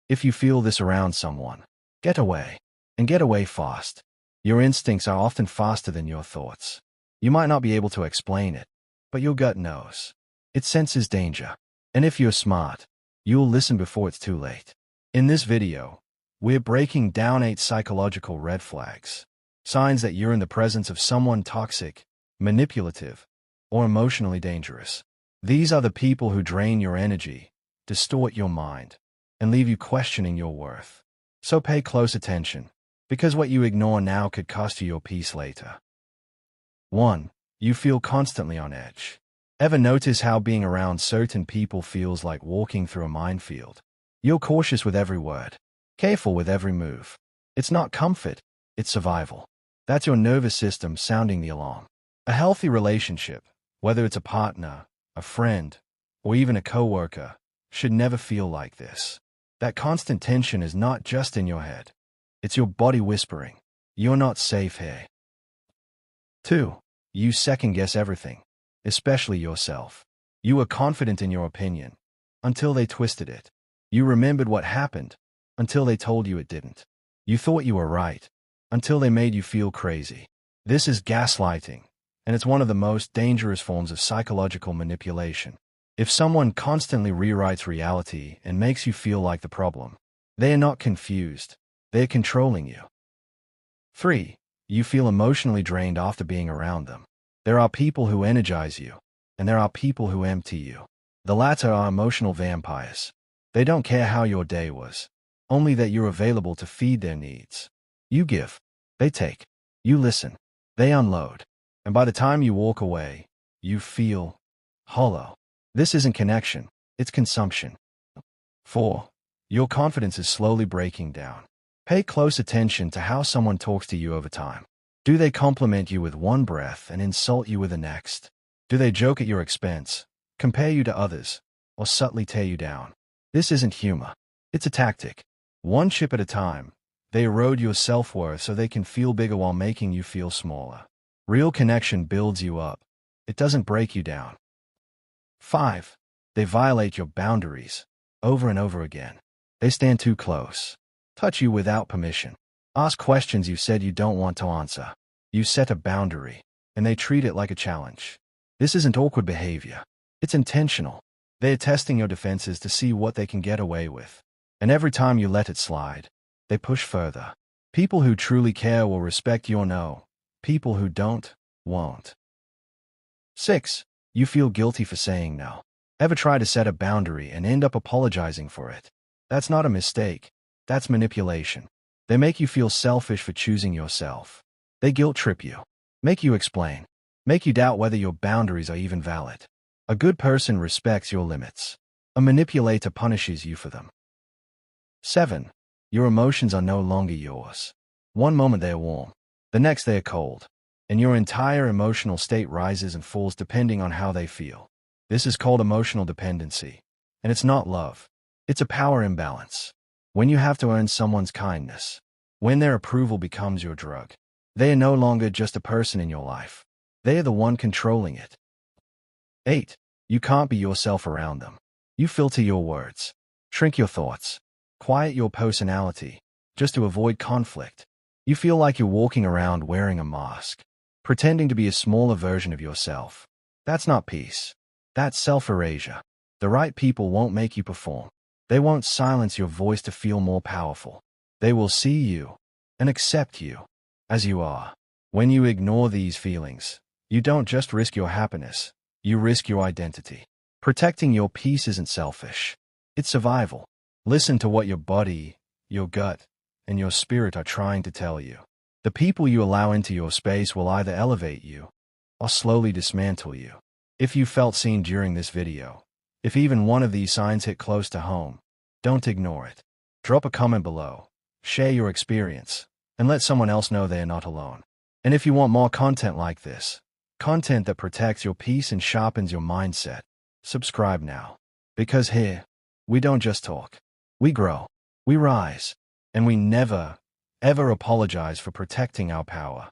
If you feel this around someone, get away. And get away fast. Your instincts are often faster than your thoughts. You might not be able to explain it, but your gut knows. It senses danger. And if you're smart, you'll listen before it's too late. In this video, we're breaking down 8 psychological red flags, signs that you're in the presence of someone toxic, manipulative, or emotionally dangerous. These are the people who drain your energy, distort your mind, and leave you questioning your worth. So pay close attention, because what you ignore now could cost you your peace later. 1. You feel constantly on edge. Ever notice how being around certain people feels like walking through a minefield? You're cautious with every word, careful with every move. It's not comfort, it's survival. That's your nervous system sounding the alarm. A healthy relationship, whether it's a partner, a friend, or even a coworker, should never feel like this. That constant tension is not just in your head. It's your body whispering, "You're not safe here." 2. You second-guess everything, especially yourself. You were confident in your opinion, until they twisted it. You remembered what happened, until they told you it didn't. You thought you were right, until they made you feel crazy. This is gaslighting, and it's one of the most dangerous forms of psychological manipulation. If someone constantly rewrites reality and makes you feel like the problem, they are not confused, they're controlling you. 3. You feel emotionally drained after being around them. There are people who energize you, and there are people who empty you. The latter are emotional vampires. They don't care how your day was, only that you're available to feed their needs. You give, they take. You listen, they unload. And by the time you walk away, you feel hollow. This isn't connection, it's consumption. 4. Your confidence is slowly breaking down. Pay close attention to how someone talks to you over time. Do they compliment you with one breath and insult you with the next? Do they joke at your expense, compare you to others, or subtly tear you down? This isn't humor. It's a tactic. One chip at a time, they erode your self-worth so they can feel bigger while making you feel smaller. Real connection builds you up. It doesn't break you down. 5. They violate your boundaries over and over again. They stand too close, touch you without permission, ask questions you said you don't want to answer. You set a boundary, and they treat it like a challenge. This isn't awkward behavior. It's intentional. They are testing your defenses to see what they can get away with. And every time you let it slide, they push further. People who truly care will respect your no. People who don't, won't. 6. You feel guilty for saying no. Ever try to set a boundary and end up apologizing for it? That's not a mistake. That's manipulation. They make you feel selfish for choosing yourself. They guilt trip you, make you explain, make you doubt whether your boundaries are even valid. A good person respects your limits. A manipulator punishes you for them. 7. Your emotions are no longer yours. One moment they are warm, the next they are cold, and your entire emotional state rises and falls depending on how they feel. This is called emotional dependency, and it's not love. It's a power imbalance. When you have to earn someone's kindness, when their approval becomes your drug, they are no longer just a person in your life. They are the one controlling it. 8. You can't be yourself around them. You filter your words, shrink your thoughts, quiet your personality, just to avoid conflict. You feel like you're walking around wearing a mask, pretending to be a smaller version of yourself. That's not peace. That's self-erasure. The right people won't make you perform. They won't silence your voice to feel more powerful. They will see you and accept you as you are. When you ignore these feelings, you don't just risk your happiness, you risk your identity. Protecting your peace isn't selfish. It's survival. Listen to what your body, your gut, and your spirit are trying to tell you. The people you allow into your space will either elevate you or slowly dismantle you. If you felt seen during this video, if even one of these signs hit close to home, don't ignore it. Drop a comment below, share your experience, and let someone else know they are not alone. And if you want more content like this, content that protects your peace and sharpens your mindset, subscribe now. Because here, we don't just talk. We grow, we rise, and we never, ever apologize for protecting our power.